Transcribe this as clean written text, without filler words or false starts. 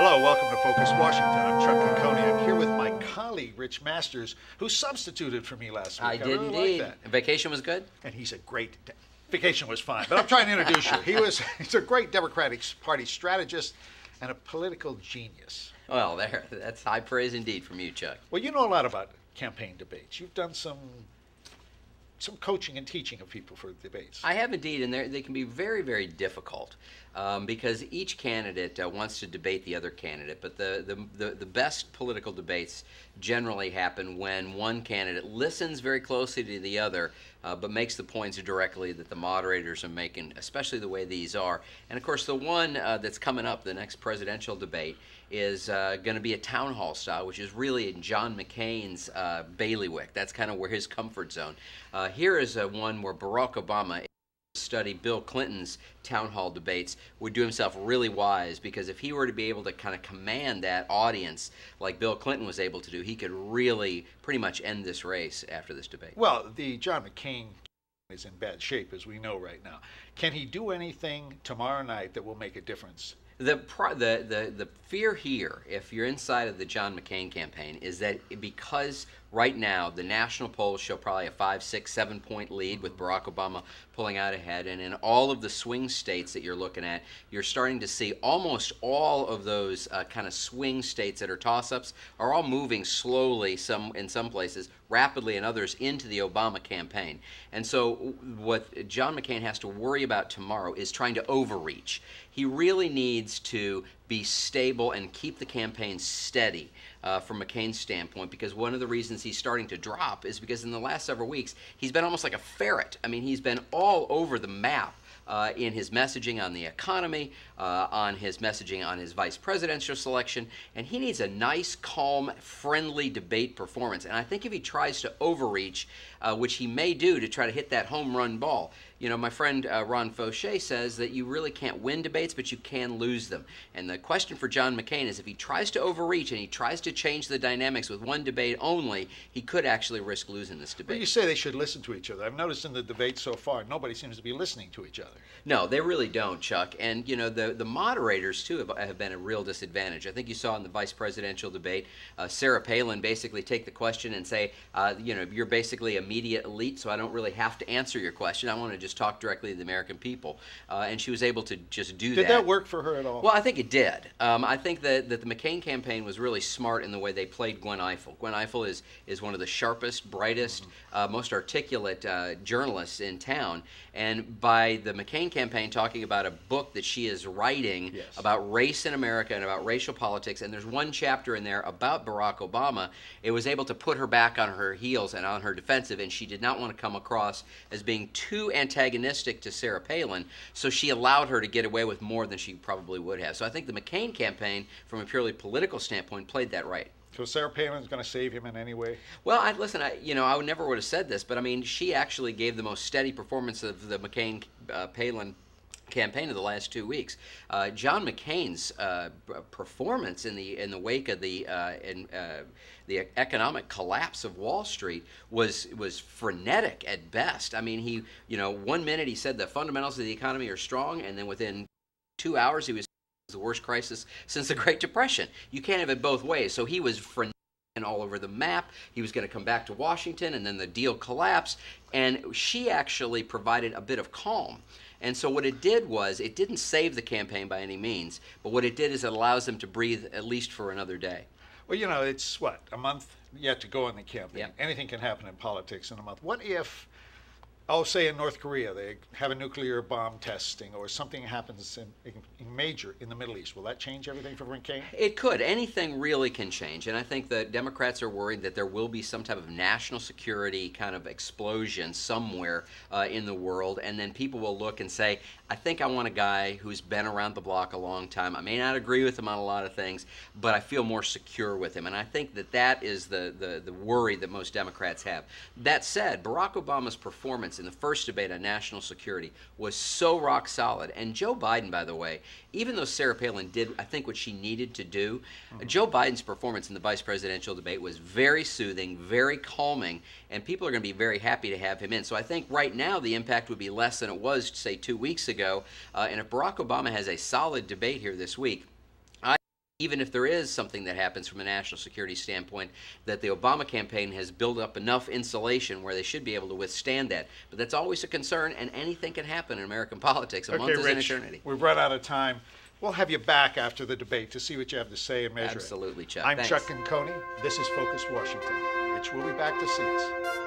Hello, welcome to Focus Washington. I'm Chuck Conconey. I'm here with my colleague, Rich Masters, who substituted for me last week. I did really indeed. like that. Vacation was good? And he's a great, vacation was fine, but I'm trying to introduce you. He's a great Democratic Party strategist and a political genius. Well, that's high praise indeed from you, Chuck. Well, you know a lot about campaign debates. You've done some coaching and teaching of people for debates. I have indeed, and they can be very, very difficult because each candidate wants to debate the other candidate. But the best political debates generally happen when one candidate listens very closely to the other, but makes the points directly that the moderators are making, especially the way these are. And of course, the one that's coming up, the next presidential debate, is going to be a town hall style, which is really in John McCain's bailiwick. That's kind of where his comfort zone. Here is one where Barack Obama studied Bill Clinton's town hall debates, would do himself really wise, because if he were to be able to kind of command that audience like Bill Clinton was able to do, he could really pretty much end this race after this debate. Well, the John McCain is in bad shape, as we know right now. Can he do anything tomorrow night that will make a difference? The fear here, if you're inside of the John McCain campaign, is that because right now the national polls show probably a 5, 6, 7-point lead with Barack Obama pulling out ahead, and in all of the swing states that you're looking at, you're starting to see almost all of those kind of swing states that are toss-ups are all moving slowly, in some places, rapidly in others, into the Obama campaign. And so what John McCain has to worry about tomorrow is trying to overreach. He really needs to be stable and keep the campaign steady from McCain's standpoint, because one of the reasons he's starting to drop is because in the last several weeks he's been almost like a ferret. I mean, he's been all over the map in his messaging on the economy, on his messaging on his vice presidential selection, and he needs a nice, calm, friendly debate performance. And I think if he tries to overreach, which he may do to try to hit that home run ball, you know, my friend Ron Fauché says that you really can't win debates, but you can lose them. And the question for John McCain is if he tries to overreach and he tries to change the dynamics with one debate only, he could actually risk losing this debate. But you say they should listen to each other. I've noticed in the debate so far, nobody seems to be listening to each other. No, they really don't, Chuck. And, you know, the moderators, too, have been a real disadvantage. I think you saw in the vice presidential debate, Sarah Palin basically take the question and say, you know, you're basically a media elite, so I don't really have to answer your question. I want to just talk directly to the American people. And she was able to just do that. Did that work for her at all? Well, I think it did. I think that the McCain campaign was really smart in the way they played Gwen Ifill. Gwen Ifill is one of the sharpest, brightest, most articulate journalists in town. And by the McCain campaign talking about a book that she is writing about race in America and about racial politics, and there's one chapter in there about Barack Obama, it was able to put her back on her heels and on her defensive, and she did not want to come across as being too antagonistic to Sarah Palin, so she allowed her to get away with more than she probably would have. So I think the McCain campaign, from a purely political standpoint, played that right. So Sarah Palin's going to save him in any way? Well, I would never would have said this, but I mean, she actually gave the most steady performance of the McCain-Palin campaign of the last 2 weeks. John McCain's performance in the wake of the economic collapse of Wall Street was frenetic at best. I mean, he, you know, 1 minute he said the fundamentals of the economy are strong, and then within 2 hours he was the worst crisis since the Great Depression. You can't have it both ways. So he was frenetic and all over the map. He was going to come back to Washington, and then the deal collapsed, and she actually provided a bit of calm. And so what it did was, it didn't save the campaign by any means, but what it did is it allows them to breathe at least for another day. Well, you know, it's what, a month yet to go in the campaign. Yep. Anything can happen in politics in a month. What if, say in North Korea, they have a nuclear bomb testing, or something happens in major in the Middle East? Will that change everything for McCain? It could. Anything really can change. And I think the Democrats are worried that there will be some type of national security kind of explosion somewhere in the world. And then people will look and say, I think I want a guy who's been around the block a long time. I may not agree with him on a lot of things, but I feel more secure with him. And I think that is the worry that most Democrats have. That said, Barack Obama's performance in the first debate on national security was so rock solid. And Joe Biden, by the way, even though Sarah Palin did, I think, what she needed to do, Joe Biden's performance in the vice presidential debate was very soothing, very calming, and people are going to be very happy to have him in. So I think right now the impact would be less than it was, say, 2 weeks ago. And if Barack Obama has a solid debate here this week, even if there is something that happens from a national security standpoint, that the Obama campaign has built up enough insulation where they should be able to withstand that. But that's always a concern, and anything can happen in American politics. A month is an Rich, eternity. we've run out of time. We'll have you back after the debate to see what you have to say and measure it. Absolutely, Chuck. I'm Thanks. Chuck Coney. This is Focus Washington. Rich will be back to see us.